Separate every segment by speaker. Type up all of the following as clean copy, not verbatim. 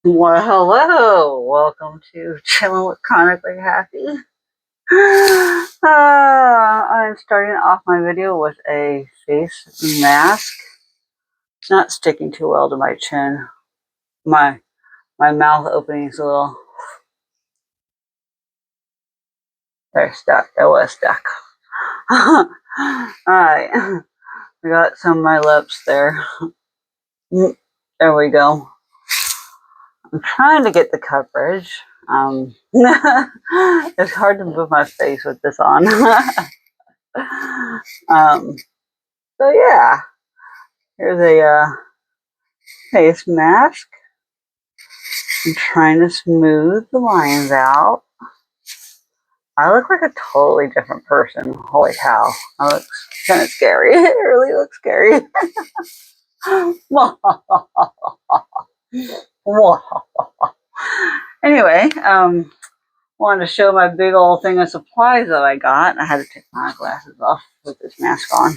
Speaker 1: Well, hello. Welcome to Chillin With Chronically Happy. I'm starting off my video with a face mask. It's not sticking too well to my chin. My mouth opening is a little. They're stuck. It was stuck. Alright. I got some of my lips there. There we go. I'm trying to get the coverage. It's hard to move my face with this on. So yeah, here's a face mask. I'm trying to smooth the lines out. I look like a totally different person. Holy cow. That looks kind of scary. It really looks scary. Anyway, wanted to show my big old thing of supplies that I got. I had to take my glasses off with this mask on.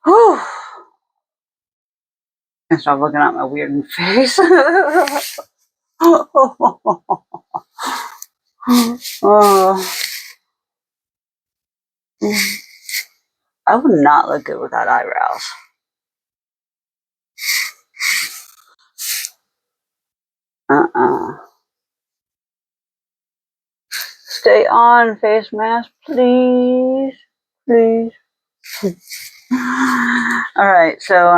Speaker 1: Whew. And stop looking at my weird face. I would not look good without eyebrows. Stay on, face mask, please. Please. Alright, so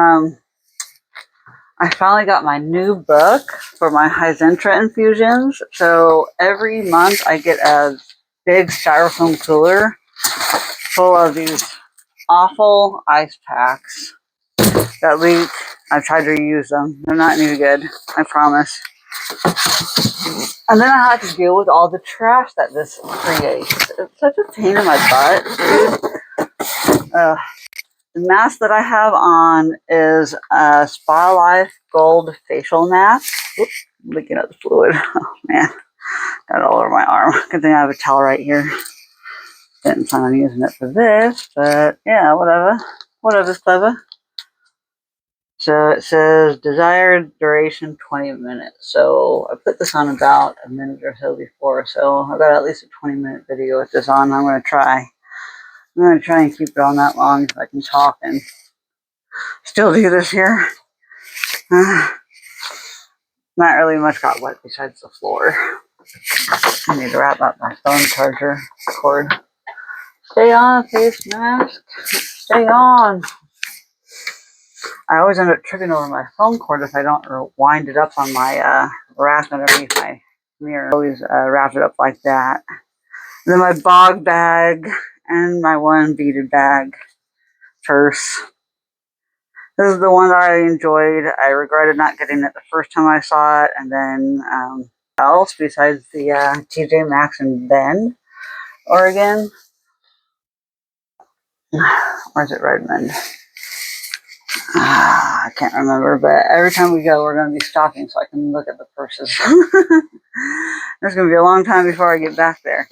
Speaker 1: I finally got my new book for my Hyzentra infusions. So every month I get a big styrofoam cooler full of these awful ice packs that leak. I've tried to reuse them. They're not any good, I promise. And then I had to deal with all the trash that this creates. It's such a pain in my butt, dude. The mask that I have on is a Spa Life Gold Facial Mask. Oops, licking up the fluid. Oh man, got it all over my arm. Good thing I have a towel right here. Didn't plan on using it for this, but yeah, whatever. Whatever's clever. So it says desired duration 20 minutes. So I put this on about a minute or so before. So I've got at least a 20-minute video with this on. I'm going to try and keep it on that long if I can talk and still do this here. Not really much got wet besides the floor. I need to wrap up my phone charger cord. Stay on, face mask. Stay on. I always end up tripping over my phone cord if I don't wind it up on my rack underneath my mirror. I always wrap it up like that. And then my bog bag and my one beaded bag purse. This is the one that I enjoyed. I regretted not getting it the first time I saw it. And then else besides the TJ Maxx in Bend, Oregon. Where's it, Redmond? I can't remember, but every time we go, we're going to be stopping so I can look at the purses. There's going to be a long time before I get back there.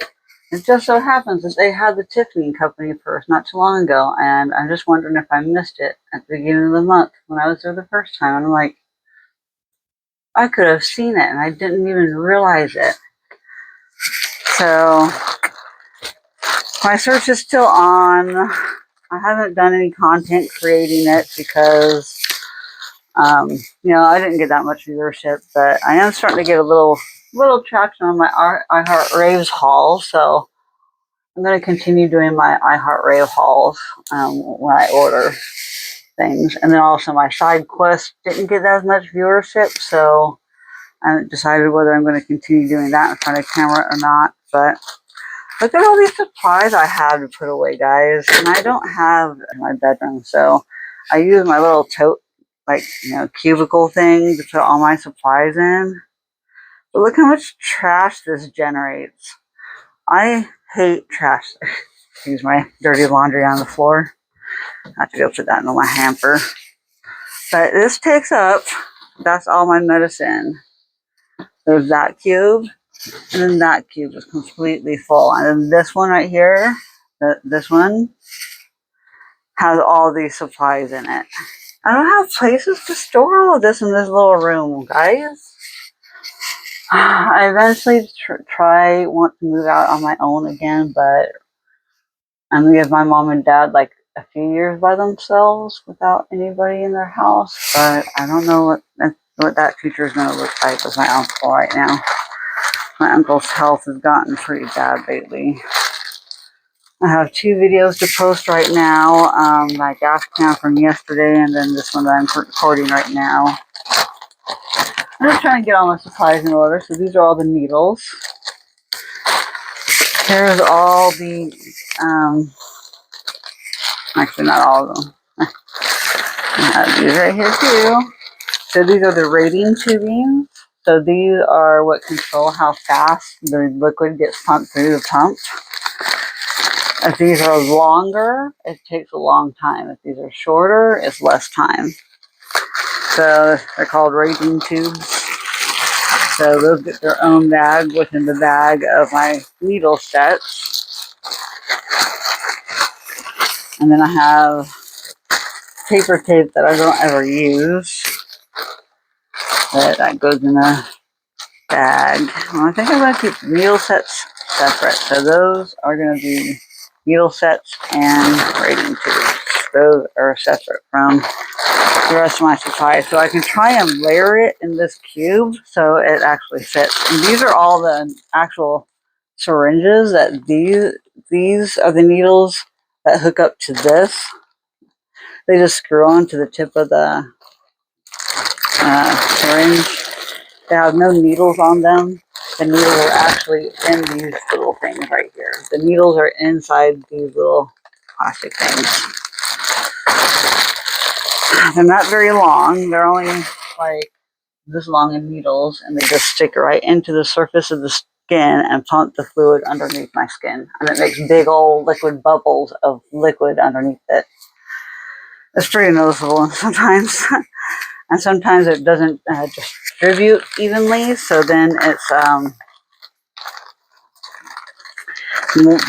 Speaker 1: It just so happens that they had the Tiffany Company purse not too long ago, and I'm just wondering if I missed it at the beginning of the month when I was there the first time. And I'm like, I could have seen it, and I didn't even realize it. So my search is still on. I haven't done any content creating it because, I didn't get that much viewership, but I am starting to get a little traction on my iHeart Raves haul. So I'm going to continue doing my iHeart Rave hauls when I order things. And then also my side quest didn't get as much viewership, so I haven't decided whether I'm going to continue doing that in front of camera or not. But look at all these supplies I have to put away, guys. And I don't have in my bedroom, so I use my little tote, cubicle thing to put all my supplies in. But look how much trash this generates. I hate trash. Use my dirty laundry on the floor. I have to go put that in my hamper. But this takes up, that's all my medicine. There's that cube. And then that cube is completely full. And then this one right here, this one, has all these supplies in it. I don't have places to store all of this in this little room, guys. I eventually want to move out on my own again, but I'm gonna give my mom and dad like a few years by themselves without anybody in their house. But I don't know what that future is gonna look like with my uncle right now. My uncle's health has gotten pretty bad lately. I have 2 videos to post right now. My gas can from yesterday, and then this one that I'm recording right now. I'm just trying to get all my supplies in order. So these are all the needles. Here's all the, actually not all of them. I have these right here too. So these are the rating tubings. So these are what control how fast the liquid gets pumped through the pump. If these are longer, it takes a long time. If these are shorter, it's less time. So they're called rating tubes. So those get their own bag within the bag of my needle sets. And then I have paper tape that I don't ever use. That goes in a bag. Well, I think I'm going to keep needle sets separate. So those are going to be needle sets and rating tubes. Those are separate from the rest of my supplies. So I can try and layer it in this cube so it actually fits. And these are all the actual syringes that these are the needles that hook up to this. They just screw on to the tip of the syringe. They have no needles on them. The needles are actually in these little things right here. The needles are inside these little plastic things. They're not very long. They're only like this long in needles, and they just stick right into the surface of the skin and pump the fluid underneath my skin. And it makes big old liquid bubbles of liquid underneath it. It's pretty noticeable sometimes. And sometimes it doesn't distribute evenly, so then it's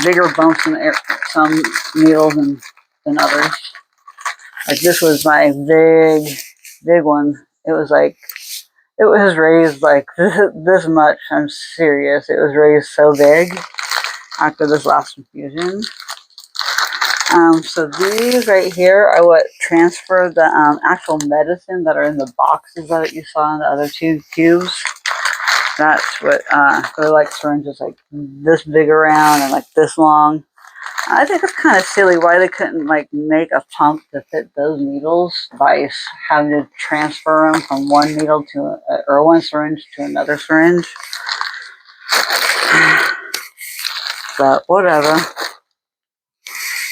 Speaker 1: bigger bumps in some needles than others. Like this was my big one. It was raised like this much. I'm serious. It was raised so big after this last infusion. So these right here are what transfer the actual medicine that are in the boxes that you saw in the other 2 cubes. That's what they're like syringes like this big around and like this long. I think it's kind of silly why they couldn't like make a pump to fit those needles by having to transfer them from one needle to or one syringe to another syringe. But whatever.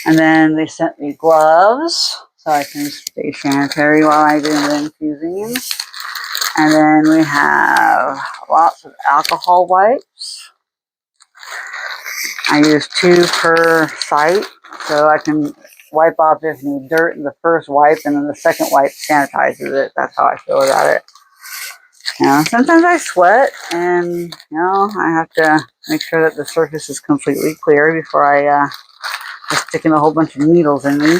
Speaker 1: And then they sent me gloves so I can stay sanitary while I do the infusing. And then we have lots of alcohol wipes. I use 2 per site, so I can wipe off if any dirt in the first wipe, and then the second wipe sanitizes it. That's how I feel about it. You know, sometimes I sweat, and I have to make sure that the surface is completely clear before I just stick in a whole bunch of needles in me.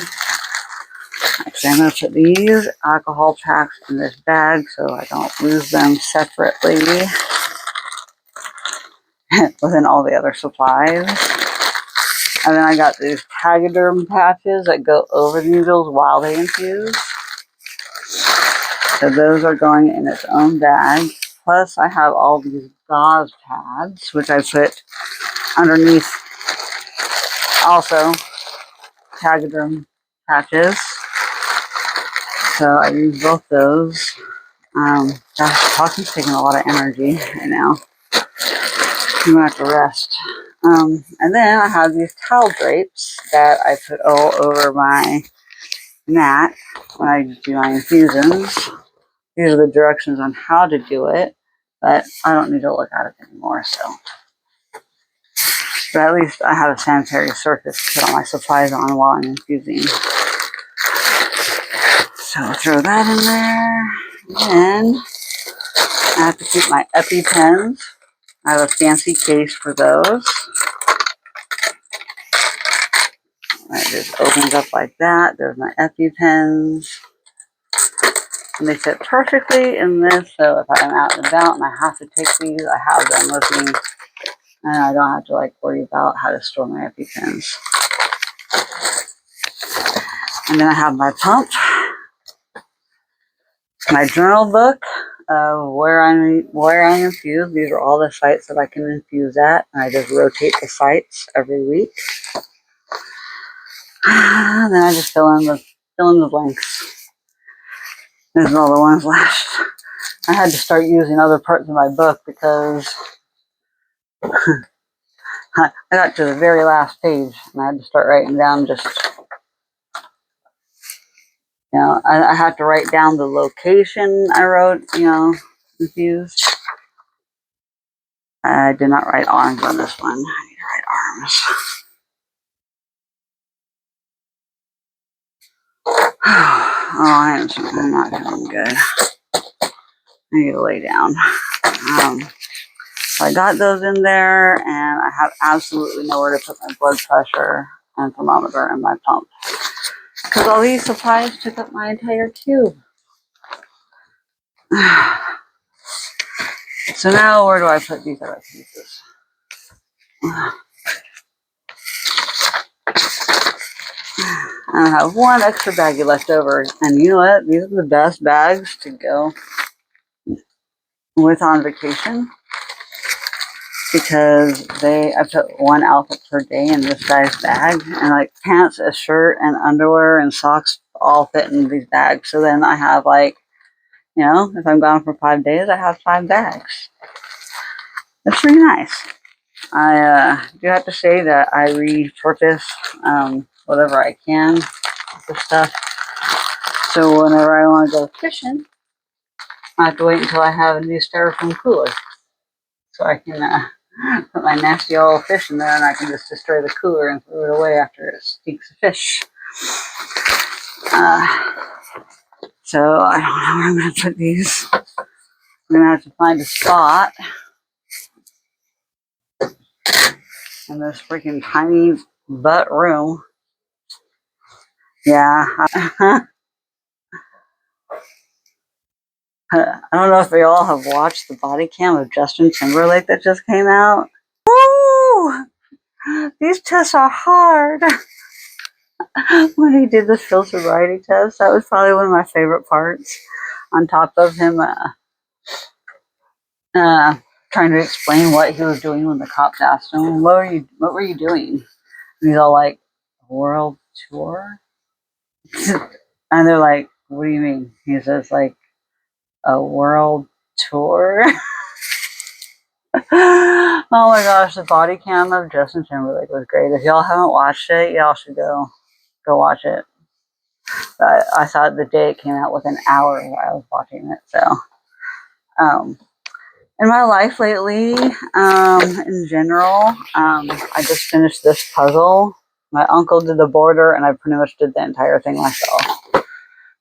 Speaker 1: Actually, I'm going to put these alcohol packs in this bag so I don't lose them separately within all the other supplies. And then I got these Tagaderm patches that go over the needles while they infuse. So those are going in its own bag. Plus I have all these gauze pads, which I put underneath also Tagaderm patches. So I use both those. Gosh, talking's taking a lot of energy right now. I'm gonna have to rest. And then I have these towel drapes that I put all over my mat when I do my infusions. These are the directions on how to do it, but I don't need to look at it anymore, so. But at least I have a sanitary surface to put all my supplies on while I'm infusing. So I'll throw that in there. And then I have to keep my EpiPens. I have a fancy case for those. It just opens up like that. There's my EpiPens. And they fit perfectly in this, so if I'm out and about and I have to take these, I have them with me. And I don't have to like worry about how to store my EpiPens. And then I have my pump, my journal book of where I infuse. These are all the sites that I can infuse at, and I just rotate the sites every week. And then I just fill in the blanks. There's all the ones left. I had to start using other parts of my book because I got to the very last page and I had to start writing down just, I had to write down the location I wrote, infused. I did not write arms on this one. I need to write arms. Oh, I'm not feeling good. I need to lay down. So I got those in there, and I have absolutely nowhere to put my blood pressure and thermometer and my pump. Because all these supplies took up my entire cube. So now where do I put these other pieces? I have one extra baggie left over. And you know what? These are the best bags to go with on vacation. Because I put one outfit per day in this size bag. And like pants, a shirt, and underwear and socks all fit in these bags. So then I have like, if I'm gone for 5 days, I have 5 bags. That's pretty nice. I do have to say that I repurpose whatever I can with the stuff. So whenever I want to go fishing, I have to wait until I have a new styrofoam cooler. So I can put my nasty old fish in there and I can just destroy the cooler and throw it away after it stinks of fish. So I don't know where I'm going to put these. I'm going to have to find a spot in this freaking tiny butt room. Yeah. I don't know if they all have watched the body cam of Justin Timberlake that just came out. Woo! These tests are hard. When he did the field sobriety test, that was probably one of my favorite parts. On top of him trying to explain what he was doing when the cops asked him, "What were you doing?" And he's all like, "World tour." And they're like, "What do you mean?" He says, like, "A world tour." Oh my gosh, the body cam of Justin Timberlake was great. If y'all haven't watched it, y'all should go watch it. I saw it the day it came out, within an hour while I was watching it. So, in my life lately, in general, I just finished this puzzle. My uncle did the border, and I pretty much did the entire thing myself. It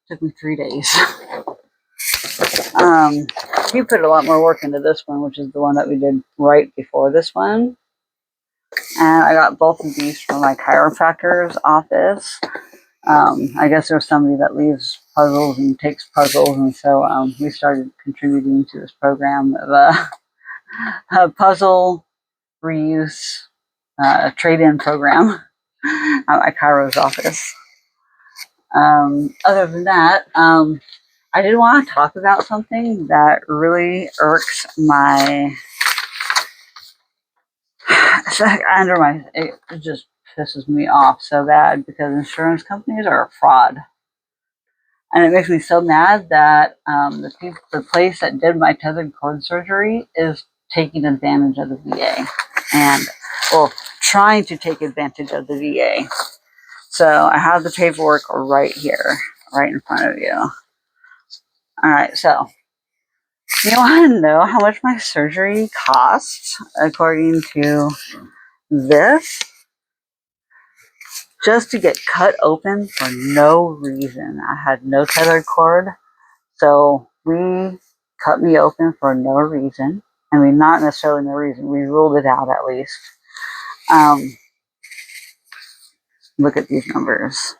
Speaker 1: took me 3 days. He put a lot more work into this one, which is the one that we did right before this one. And I got both of these from my chiropractor's office. I guess there's somebody that leaves puzzles and takes puzzles, and so we started contributing to this program of a puzzle reuse trade-in program at my chiro's office. Other than that, I did want to talk about something that really irks my it just pisses me off so bad, because insurance companies are a fraud. And it makes me so mad that the place that did my tethered cord surgery is taking advantage of the VA. And, well, trying to take advantage of the VA. So I have the paperwork right here, right in front of you. Alright, so you want to know how much my surgery cost according to this? Just to get cut open for no reason. I had no tethered cord, so we cut me open for no reason. I mean, not necessarily no reason. We ruled it out at least. Look at these numbers.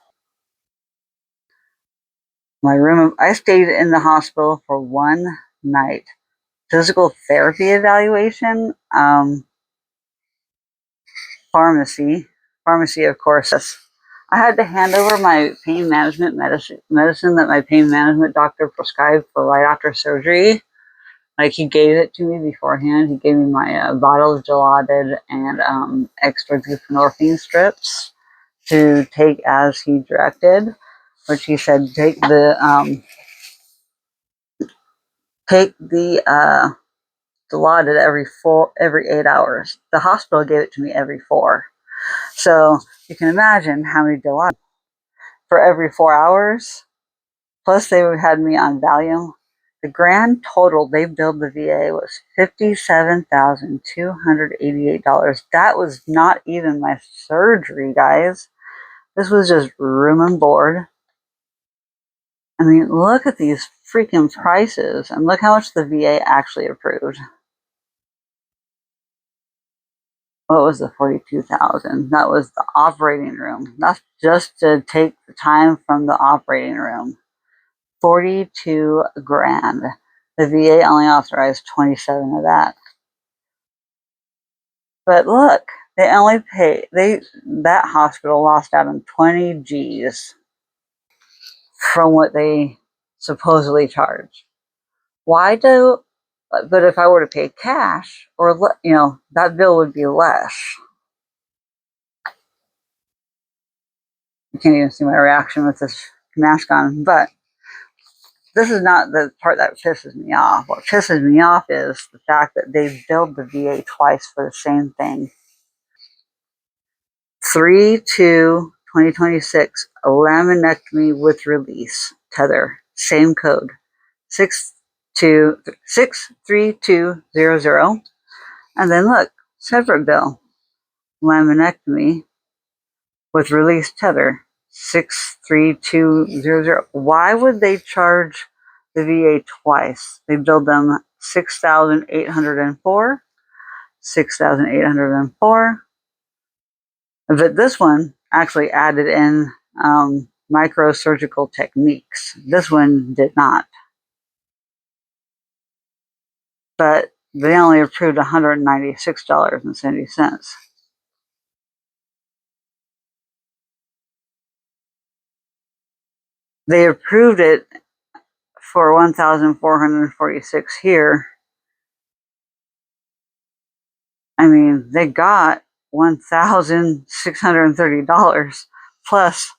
Speaker 1: My room, I stayed in the hospital for one night. Physical therapy evaluation, pharmacy, of course. I had to hand over my pain management medicine that my pain management doctor prescribed for right after surgery. Like, he gave it to me beforehand. He gave me my bottle of Dilaudid and extra buprenorphine strips to take as he directed, which he said take the Dilaudid every 8 hours. The hospital gave it to me every 4. So you can imagine how many Dilaudid for every 4 hours. Plus, they had me on Valium. The grand total they billed the VA was $57,288. That was not even my surgery, guys. This was just room and board. I mean, look at these freaking prices, and look how much the VA actually approved. What was the 42,000? That was the operating room. That's just to take the time from the operating room. 42 grand. The VA only authorized 27 of that. But look, that hospital lost out on 20 G's from what they supposedly charge. But if I were to pay cash, that bill would be less. You can't even see my reaction with this mask on, but this is not the part that pisses me off. What pisses me off is the fact that they billed the VA twice for the same thing. 3/2/2026, a laminectomy with release, tether, same code, 63200. And then look, separate bill, laminectomy with release tether, 63200. Why would they charge the VA twice? They billed them 6,804, 6,804. But this one actually added in microsurgical techniques. This one did not. But they only approved $196.70. They approved it for $1,446 here. I mean, they got $1,630 plus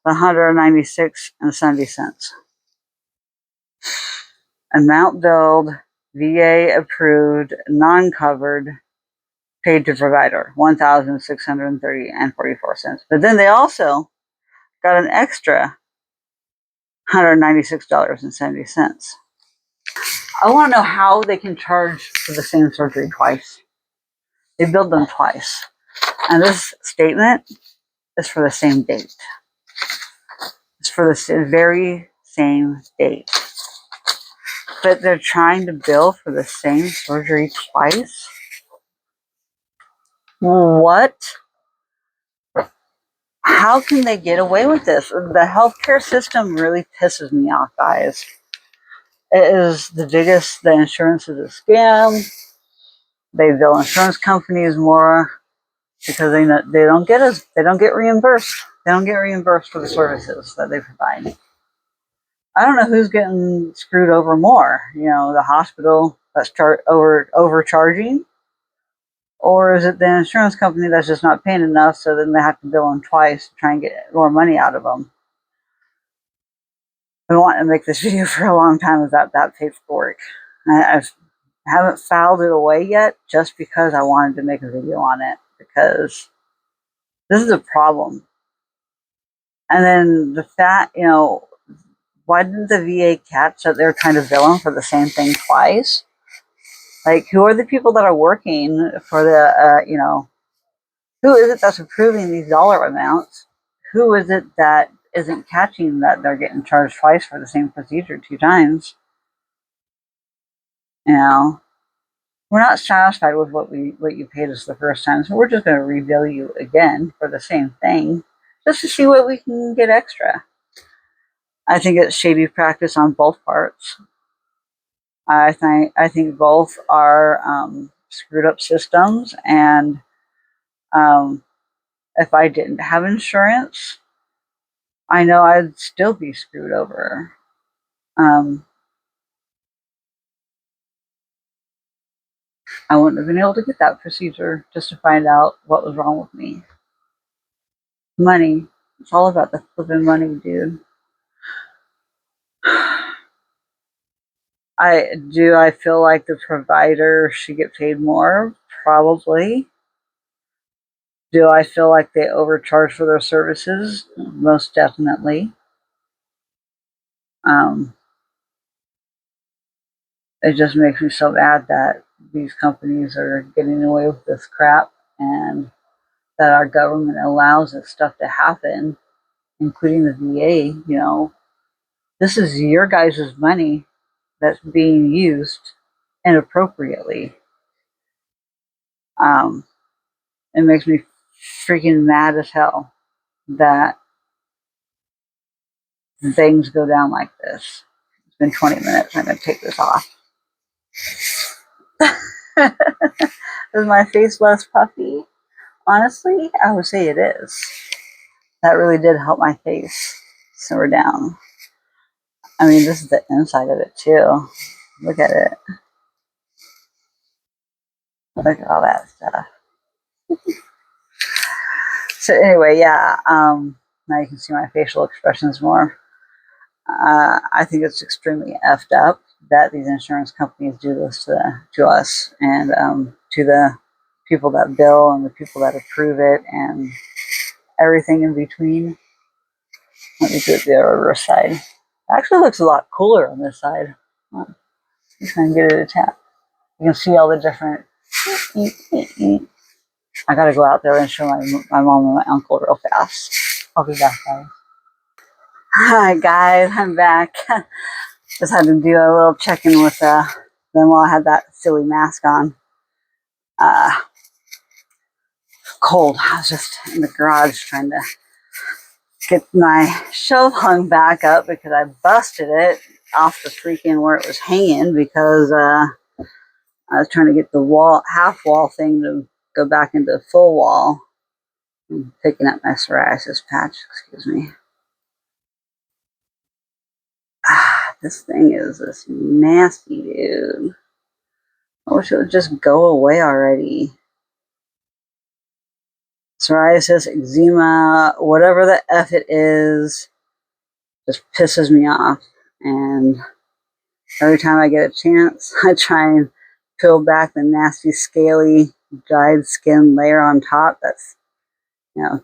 Speaker 1: the $196.70. Amount billed, VA approved, non-covered, paid to provider, $1,630.44. But then they also got an extra $196.70. I want to know how they can charge for the same surgery twice. They billed them twice. And this statement is for the same date. It's for the very same date. But they're trying to bill for the same surgery twice? What? How can they get away with this? The healthcare system really pisses me off, guys. It is the insurance is a scam. They bill insurance companies more because they don't get reimbursed. They don't get reimbursed for the services that they provide. I don't know who's getting screwed over more. The hospital that's overcharging, or is it the insurance company that's just not paying enough, so then they have to bill them twice to try and get more money out of them. I've been wanting to make this video for a long time about that paperwork. I haven't filed it away yet just because I wanted to make a video on it, because this is a problem. And then the fact, why didn't the VA catch that they're trying to bill them for the same thing twice? Like, who are the people that are working for who is it that's approving these dollar amounts? Who is it that isn't catching that they're getting charged twice for the same procedure 2 times? We're not satisfied with what you paid us the first time, so we're just going to rebill you again for the same thing, just to see what we can get extra. I think it's shady practice on both parts. I think both are screwed up systems, and um, if I didn't have insurance, I know I'd still be screwed over. Um, I wouldn't have been able to get that procedure just to find out what was wrong with me. Money. It's all about the flipping money, dude. I feel like the provider should get paid more? Probably. Do I feel like they overcharge for their services? Most definitely. Um, it just makes me so mad that these companies are getting away with this crap, and that our government allows this stuff to happen, including the VA. This is your guys' money that's being used inappropriately. Um, it makes me freaking mad as hell that things go down like this. It's been 20 minutes. I'm going to take this off. Is my face less puffy? Honestly, I would say it is. That really did help my face simmer down. I mean, this is the inside of it too. Look at it. Look at all that stuff. So anyway, yeah. Now you can see my facial expressions more. I think it's extremely effed up that these insurance companies do this to us, and to the people that bill and the people that approve it and everything in between. Let me do it the reverse side. It actually looks a lot cooler on this side. I'm trying to get it to tap. You can see all the different. I gotta go out there and show my mom and my uncle real fast. I'll be back, guys. Hi, guys. I'm back. Just had to do a little check-in with them while I had that silly mask on. Uh, Cold. I was just in the garage trying to get my shelf hung back up because I busted it off the freaking where it was hanging because I was trying to get the half wall thing to go back into full wall. I'm picking up my psoriasis patch, excuse me. This thing is this nasty, dude. I wish it would just go away already. Psoriasis, eczema, whatever the F it is, just pisses me off. And every time I get a chance, I try and peel back the nasty, scaly, dried skin layer on top that's,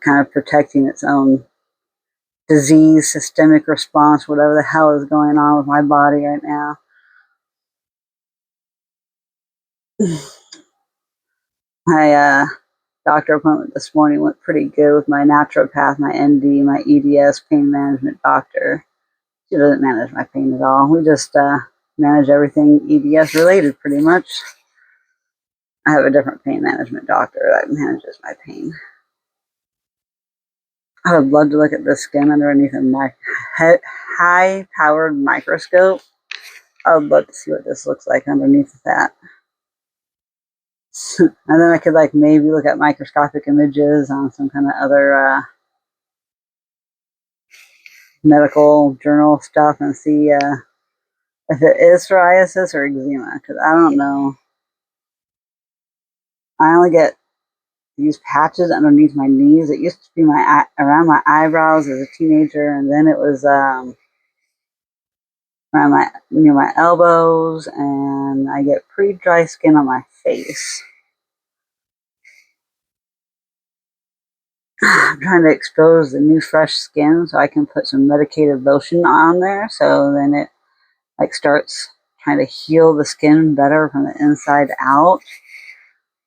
Speaker 1: kind of protecting its own disease, systemic response, whatever the hell is going on with my body right now. My doctor appointment this morning went pretty good with my naturopath, my ND, my EDS pain management doctor. She doesn't manage my pain at all. We just manage everything EDS related, pretty much. I have a different pain management doctor that manages my pain. I would love to look at the skin underneath a high-powered microscope. I would love to see what this looks like underneath that. And then I could maybe look at microscopic images on some kind of other medical journal stuff and see if it is psoriasis or eczema, because I don't know. I only get these patches underneath my knees. It used to be around my eyebrows as a teenager, and then it was around near my elbows, and I get pretty dry skin on my face. I'm trying to expose the new fresh skin so I can put some medicated lotion on there, so then it starts trying to heal the skin better from the inside out,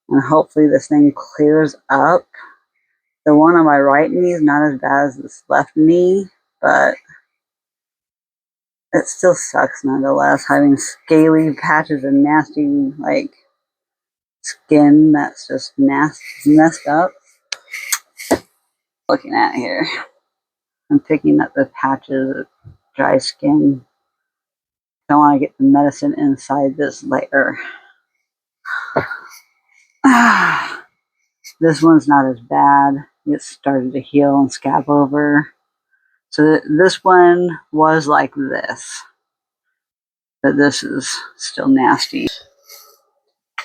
Speaker 1: and hopefully this thing clears up. The one on my right knee is not as bad as this left knee, but it still sucks nonetheless, having scaly patches of nasty skin that's just messed up. Looking at here, I'm picking up the patches, dry skin. I want to get the medicine inside this layer. This one's not as bad. It started to heal and scab over. So this one was like this, but this is still nasty.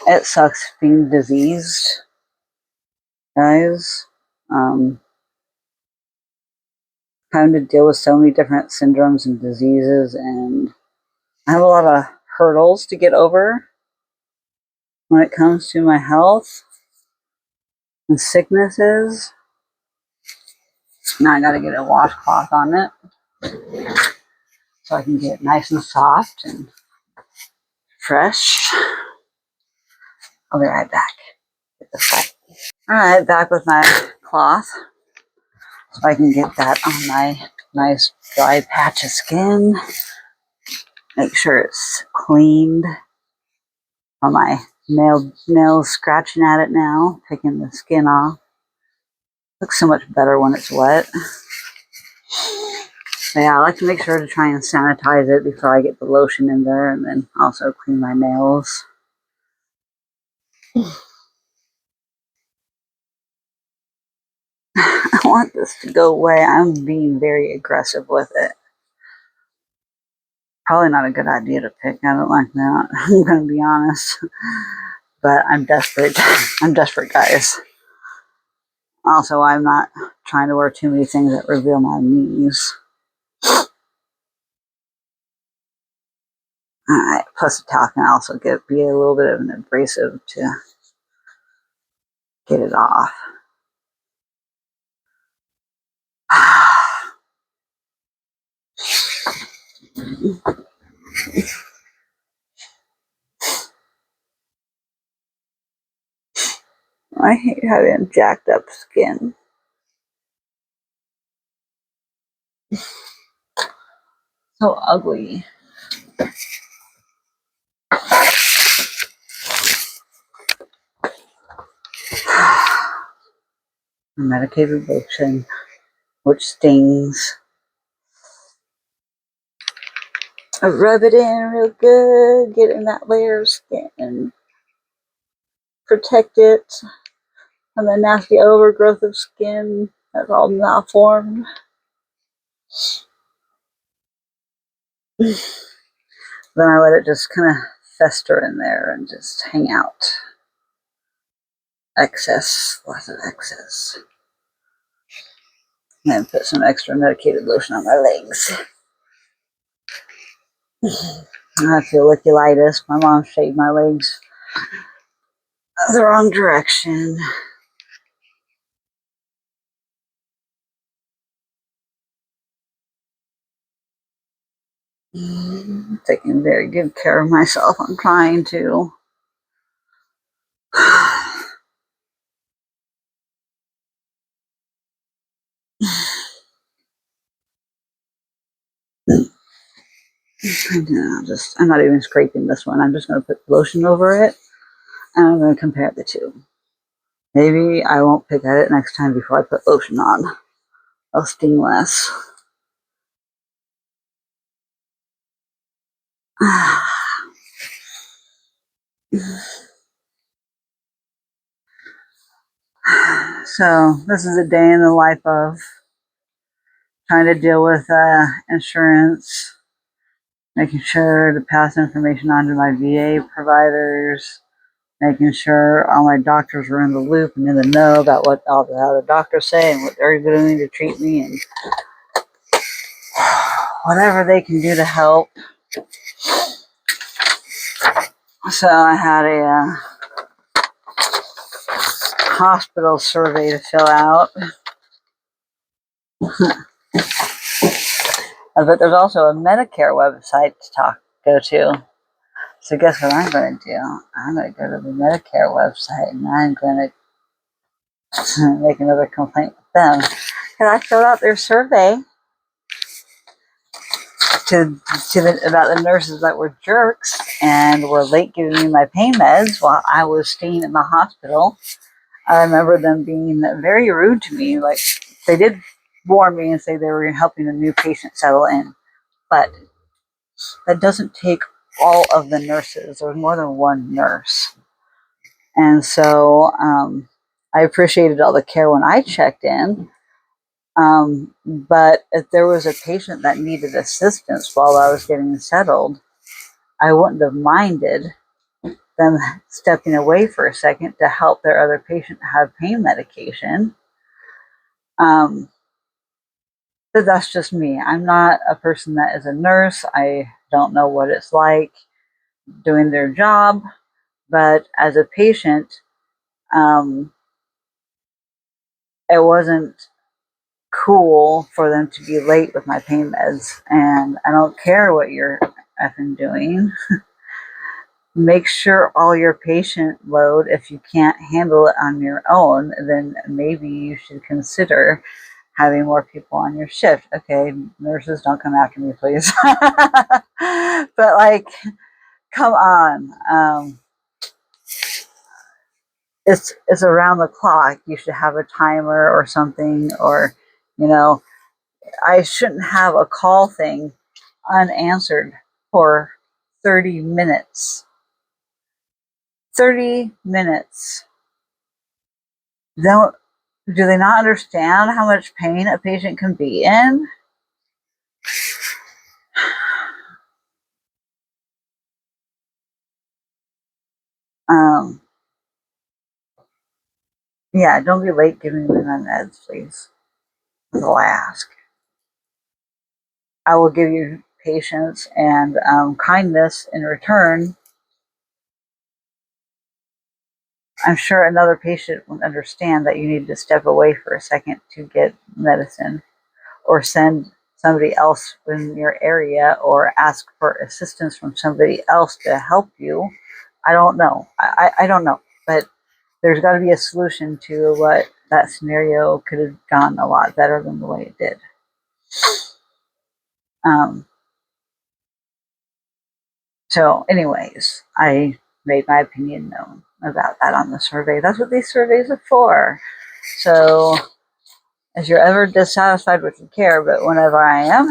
Speaker 1: It sucks being diseased, guys. Having to deal with so many different syndromes and diseases, and I have a lot of hurdles to get over when it comes to my health and sicknesses. Now I gotta get a washcloth on it so I can get it nice and soft and fresh. I'll be right back. Get this right. Alright, back with my cloth so I can get that on my nice dry patch of skin. Make sure it's cleaned. On my nails scratching at it now, picking the skin off. Looks so much better when it's wet. So yeah, I like to make sure to try and sanitize it before I get the lotion in there, and then also clean my nails. I want this to go away. I'm being very aggressive with it. Probably not a good idea to pick. I don't like that. I'm going to be honest. But I'm desperate. I'm desperate, guys. Also, I'm not trying to wear too many things that reveal my knees. Alright, plus the towel can also be a little bit of an abrasive to get it off. I hate having jacked up skin. So ugly. Medicated lotion, which stings. I rub it in real good, get in that layer of skin and protect it from the nasty overgrowth of skin that's all malformed. Then I let it just kind of fester in there and just hang out. Excess, lots of excess. And then put some extra medicated lotion on my legs. I feel liculitis. My mom shaved my legs the wrong direction. Taking very good care of myself. I'm trying to. I'm not even scraping this one. I'm just going to put lotion over it, and I'm going to compare the two. Maybe I won't pick at it next time before I put lotion on. I'll sting less. So this is a day in the life of trying to deal with insurance, making sure to pass information on to my VA providers, making sure all my doctors are in the loop and in the know about what all the other doctors say and what they're doing to treat me and whatever they can do to help. So I had a hospital survey to fill out. But there's also a Medicare website to go to. So guess what I'm going to do? I'm going to go to the Medicare website and I'm going to make another complaint with them. And I filled out their survey about the nurses that were jerks and were late giving me my pain meds while I was staying in the hospital. I remember them being very rude to me. Like, they did warn me and say they were helping a new patient settle in. But that doesn't take all of the nurses. There's more than one nurse. And so I appreciated all the care when I checked in. But if there was a patient that needed assistance while I was getting settled, I wouldn't have minded them stepping away for a second to help their other patient have pain medication. But that's just me. I'm not a person that is a nurse. I don't know what it's like doing their job. But as a patient, it wasn't cool for them to be late with my pain meds. And I don't care what you're effing doing. Make sure all your patient load, if you can't handle it on your own, then maybe you should consider having more people on your shift. Okay, nurses, don't come after me, please. But like, come on. It's around the clock. You should have a timer or something, or you know, I shouldn't have a call thing unanswered for 30 minutes. 30 minutes. Don't Do they not understand how much pain a patient can be in? Um, yeah, don't be late giving me my meds, please. That's all I ask. I will give you patience and kindness in return. I'm sure another patient would understand that you need to step away for a second to get medicine, or send somebody else in your area, or ask for assistance from somebody else to help you. I don't know. I don't know. But there's got to be a solution to what that scenario could have gone a lot better than the way it did. Um, so, anyways, I made my opinion known about that on the survey. That's what these surveys are for. So, if you're ever dissatisfied with your care, but whenever I am,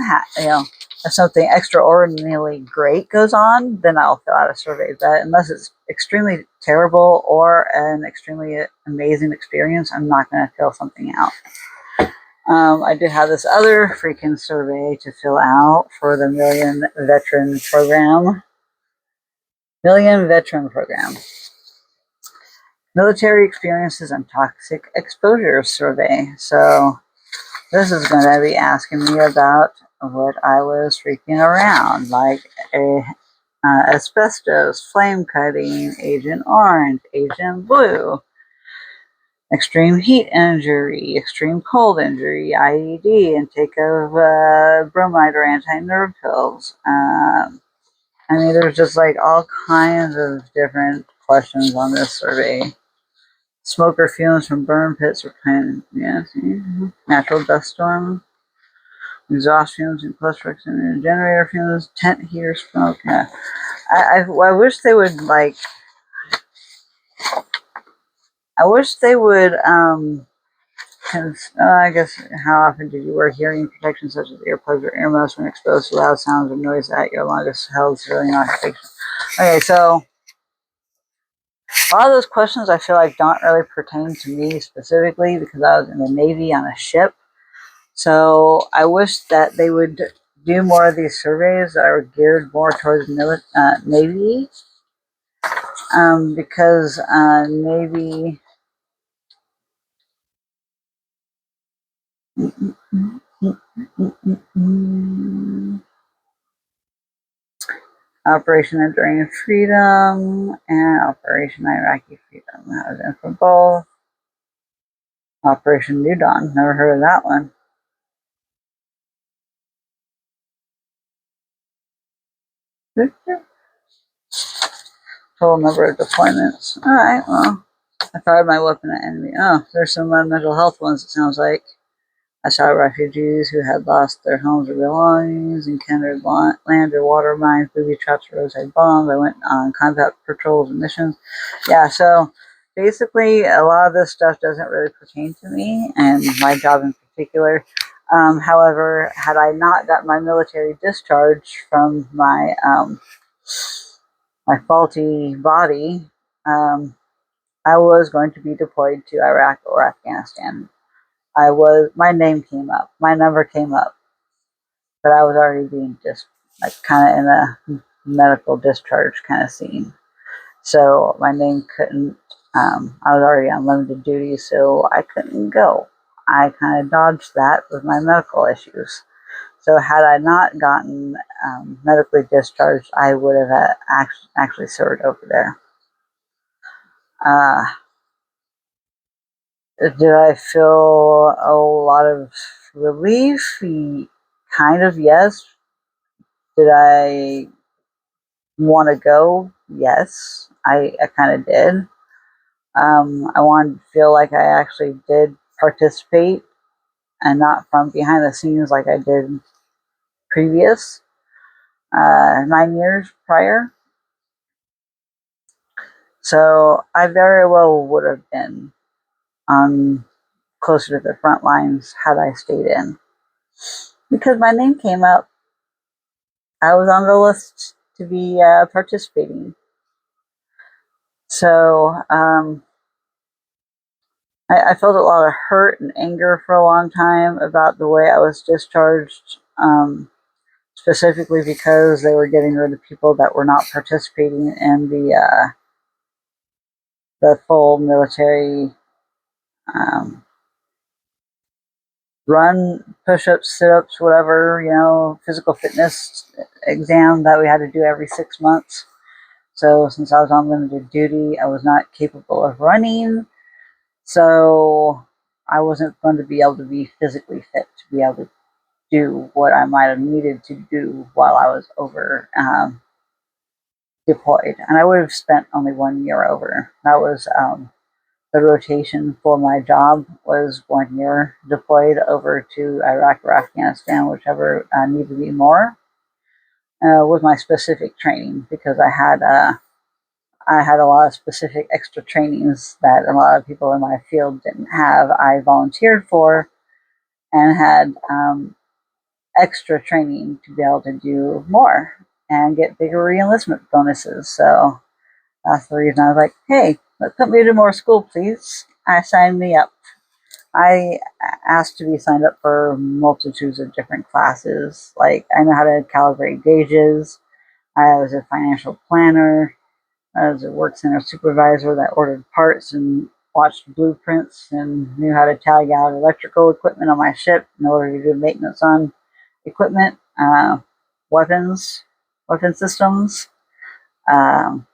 Speaker 1: if something extraordinarily great goes on, then I'll fill out a survey. But unless it's extremely terrible or an extremely amazing experience, I'm not going to fill something out. I did have this other freaking survey to fill out for the Million Veteran Program. Military Experiences and Toxic Exposure Survey. So this is going to be asking me about what I was freaking around, like asbestos, flame cutting, Agent Orange, Agent Blue, extreme heat injury, extreme cold injury, IED, intake of bromide or anti-nerve pills. I mean, there's just like all kinds of different questions on this survey. Smoker fumes from burn pits or natural dust storm, exhaust fumes and cluster and generator fumes, tent heater smoke. Yeah. I wish they would like. I wish they would. I guess, how often did you wear hearing protection such as earplugs or earmuffs when exposed to loud sounds or noise at your longest held civilian occupation? Okay, so a lot of those questions I feel like don't really pertain to me specifically because I was in the Navy on a ship. So I wish that they would do more of these surveys that are geared more towards Navy, because Navy. Operation Enduring Freedom and Operation Iraqi Freedom. That was in for both. Operation New Dawn. Never heard of that one. Total number of deployments. Alright, well, I fired my weapon at enemy. Oh, there's some mental health ones, it sounds like. I saw refugees who had lost their homes or belongings, encountered land or water mines, booby traps, roadside bombs. I went on combat patrols and missions. Yeah, so basically, a lot of this stuff doesn't really pertain to me and my job in particular. However, had I not got my military discharge from my faulty body, I was going to be deployed to Iraq or Afghanistan. My name came up, my number came up, but I was already being just like kind of in a medical discharge kind of scene. So my name couldn't. I was already on limited duty, so I couldn't go. I kind of dodged that with my medical issues. So had I not gotten medically discharged, I would have actually served over there. Uh, did I feel a lot of relief? Kind of, yes. Did I want to go? Yes, I kind of did. I wanted to feel like I actually did participate and not from behind the scenes like I did previous 9 years prior. So I very well would have been on closer to the front lines had I stayed in. Because my name came up, I was on the list to be participating. So I felt a lot of hurt and anger for a long time about the way I was discharged, specifically because they were getting rid of people that were not participating in the full military um, run, push-ups, sit-ups, whatever, physical fitness exam that we had to do every 6 months. So since I was on limited duty, I was not capable of running. So I wasn't going to be able to be physically fit to be able to do what I might have needed to do while I was over deployed. And I would have spent only 1 year over. That was the rotation for my job was 1 year deployed over to Iraq or Afghanistan, whichever needed me more, with my specific training because I had a lot of specific extra trainings that a lot of people in my field didn't have. I volunteered for and had extra training to be able to do more and get bigger reenlistment bonuses. So that's the reason I was like, hey, let's put me to more school, please. I signed me up. I asked to be signed up for multitudes of different classes. Like, I know how to calibrate gauges. I was a financial planner. I was a work center supervisor that ordered parts and watched blueprints and knew how to tag out electrical equipment on my ship in order to do maintenance on equipment, weapons, weapon systems. Um,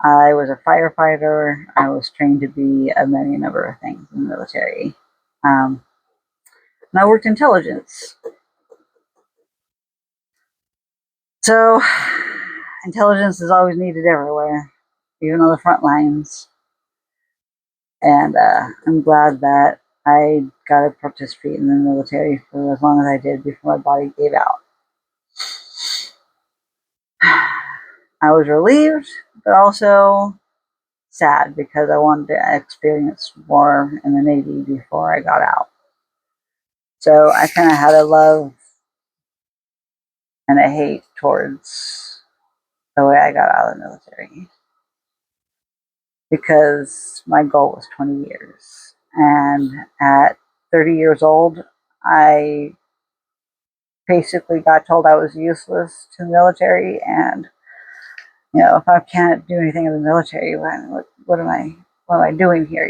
Speaker 1: I was a firefighter. I was trained to be a many number of things in the military. Um, and I worked intelligence. So, intelligence is always needed everywhere, even on the front lines. And I'm glad that I got to participate in the military for as long as I did before my body gave out. I was relieved, but also sad because I wanted to experience more in the Navy before I got out. So I kind of had a love and a hate towards the way I got out of the military because my goal was 20 years. And at 30 years old, I basically got told I was useless to the military. And, if I can't do anything in the military, what am I doing here,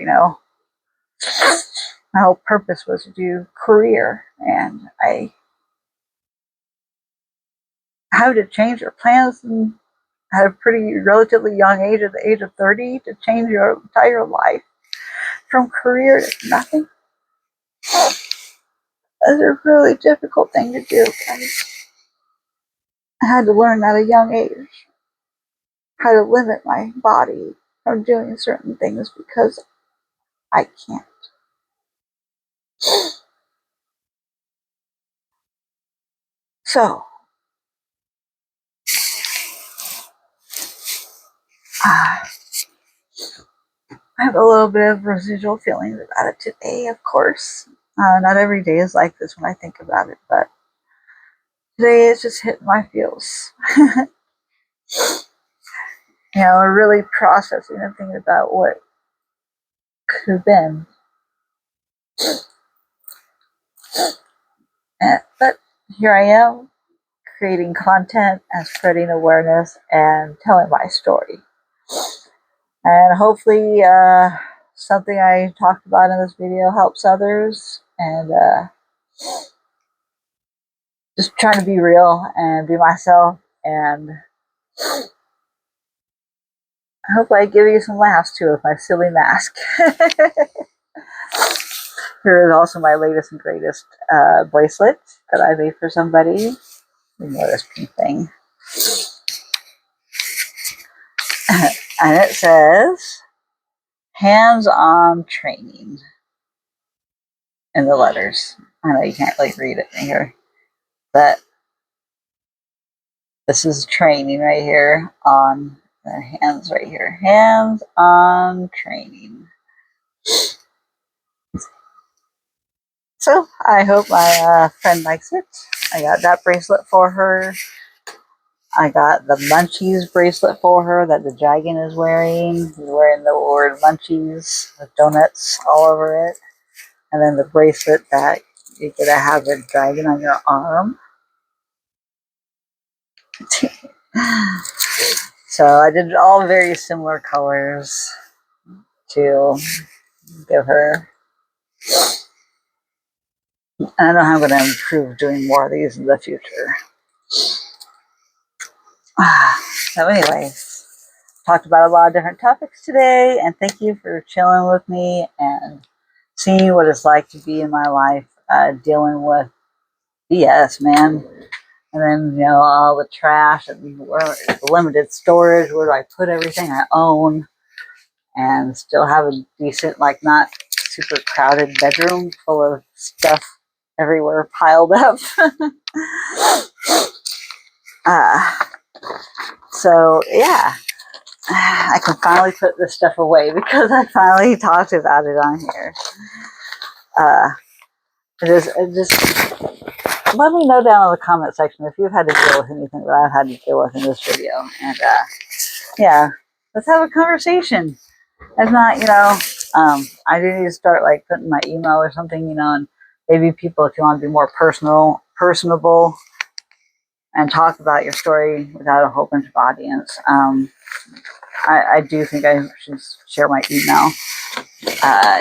Speaker 1: My whole purpose was to do career. And I had to change your plans and at a pretty relatively young age, at the age of 30, to change your entire life from career to nothing. That's a really difficult thing to do. I had to learn at a young age how to limit my body from doing certain things because I can't. So, I have a little bit of residual feelings about it today, of course. Not every day is like this when I think about it, but today it's just hitting my feels. Really processing and thinking about what could have been. But here I am, creating content and spreading awareness and telling my story. And hopefully, something I talked about in this video helps others. And just trying to be real and be myself. And I hope I give you some laughs too with my silly mask. Here is also my latest and greatest bracelet that I made for somebody. Ignore this pink thing. And it says, hands-on training in the letters. I know you can't really read it in here, but this is training right here on the hands right here. Hands-on training. So I hope my friend likes it. I got that bracelet for her. I got the Munchies bracelet for her that the dragon is wearing. He's wearing the word Munchies with donuts all over it. And then the bracelet that you're going to have a dragon on your arm. So I did all very similar colors to give her. And I know I'm going to improve doing more of these in the future. So anyways, talked about a lot of different topics today, and thank you for chilling with me and seeing what it's like to be in my life, dealing with BS, man. And then, all the trash and limited storage. Where do I put everything I own and still have a decent, not super crowded bedroom full of stuff everywhere piled up? So, yeah. I can finally put this stuff away because I finally talked about it on here. Just let me know down in the comment section if you've had to deal with anything that I've had to deal with in this video. And yeah, let's have a conversation. If not, I do need to start putting my email or something, and maybe people, if you want to be more personable, and talk about your story without a whole bunch of audience. I do think I should share my email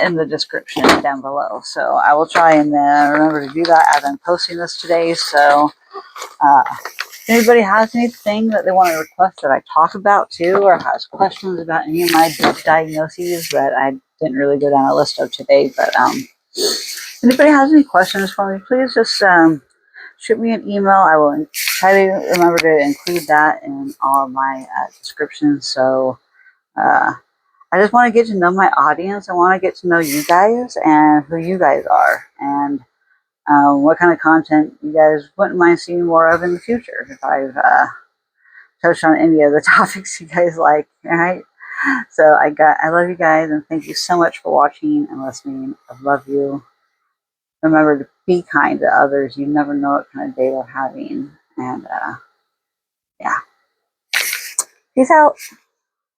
Speaker 1: in the description down below. So I will try and remember to do that as I'm posting this today. So if anybody has anything that they want to request that I talk about too, or has questions about any of my diagnoses that I didn't really go down a list of today, but if anybody has any questions for me, please just shoot me an email. I will try to remember to include that in all of my descriptions. So I just want to get to know my audience. I want to get to know you guys and who you guys are, and what kind of content you guys wouldn't mind seeing more of in the future if I've touched on any of the topics you guys like. All right. So I love you guys, and thank you so much for watching and listening. I love you. Remember to be kind to others. You never know what kind of day they're having. And yeah. Peace out.